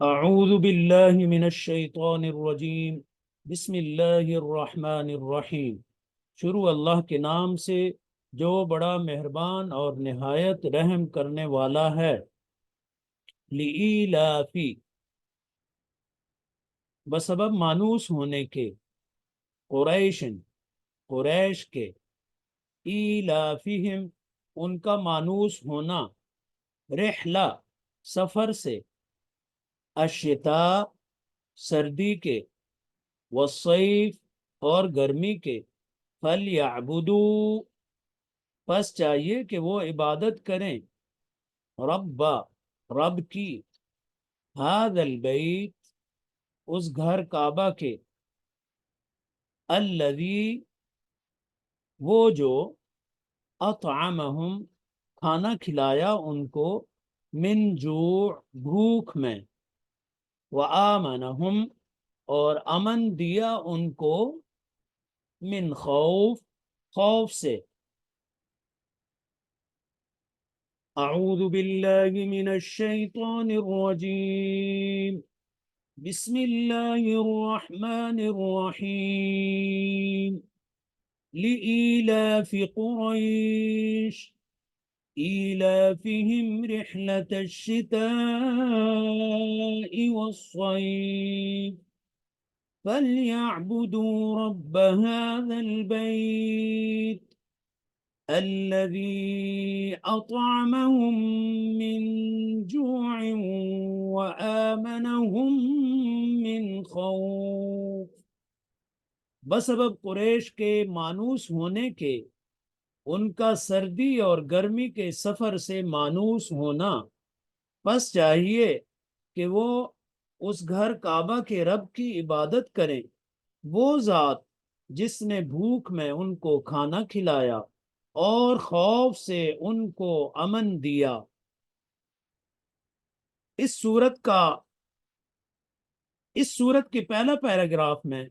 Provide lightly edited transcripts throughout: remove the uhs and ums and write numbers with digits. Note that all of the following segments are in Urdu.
اعوذ باللہ من الشیطان الرجیم، بسم اللہ الرحمن الرحیم۔ شروع اللہ کے نام سے جو بڑا مہربان اور نہایت رحم کرنے والا ہے۔ لإیلافی، بسبب مانوس ہونے کے، قریشن، قریش کے، ایلافہم، ان کا مانوس ہونا، رحلہ، سفر سے، الشتاء، سردی کے، والصیف، اور گرمی کے، فَلْيَعْبُدُوا، پس چاہیے کہ وہ عبادت کریں، رب، رب کی، هذا البیت، اس گھر کعبہ کے، الذی، وہ جو، اطعمہم، کھانا کھلایا ان کو، من جوع، بھوک میں، وآمنہم، اور امن دیا ان کو، من خوف، خوف سے۔ اعوذ باللہ من الشیطان الرجیم، بسم اللہ الرحمن الرحیم۔ لإیلاف قریش، إيلافهم رحلة الشتاء والصيف، فليعبدوا رب هذا البيت الذي أطعمهم من جوع وآمنهم من خوف۔ بسبب قریش کے مانوس ہونے کے، ان کا سردی اور گرمی کے سفر سے مانوس ہونا، پس چاہیے کہ وہ اس گھر کعبہ کے رب کی عبادت کریں، وہ ذات جس نے بھوک میں ان کو کھانا کھلایا اور خوف سے ان کو امن دیا۔ اس صورت کے پہلا پیراگراف میں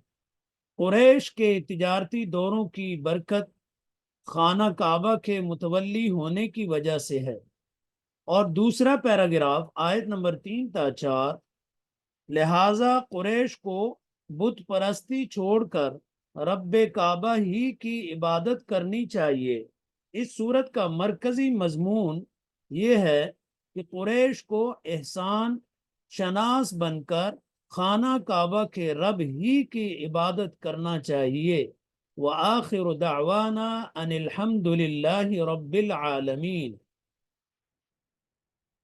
قریش کے تجارتی دوروں کی برکت خانہ کعبہ کے متولی ہونے کی وجہ سے ہے، اور دوسرا پیراگراف آیت نمبر 3 تا 4، لہٰذا قریش کو بت پرستی چھوڑ کر رب کعبہ ہی کی عبادت کرنی چاہیے۔ اس صورت کا مرکزی مضمون یہ ہے کہ قریش کو احسان شناس بن کر خانہ کعبہ کے رب ہی کی عبادت کرنا چاہیے۔ وآخر دعوانا ان الحمد للہ رب العالمین۔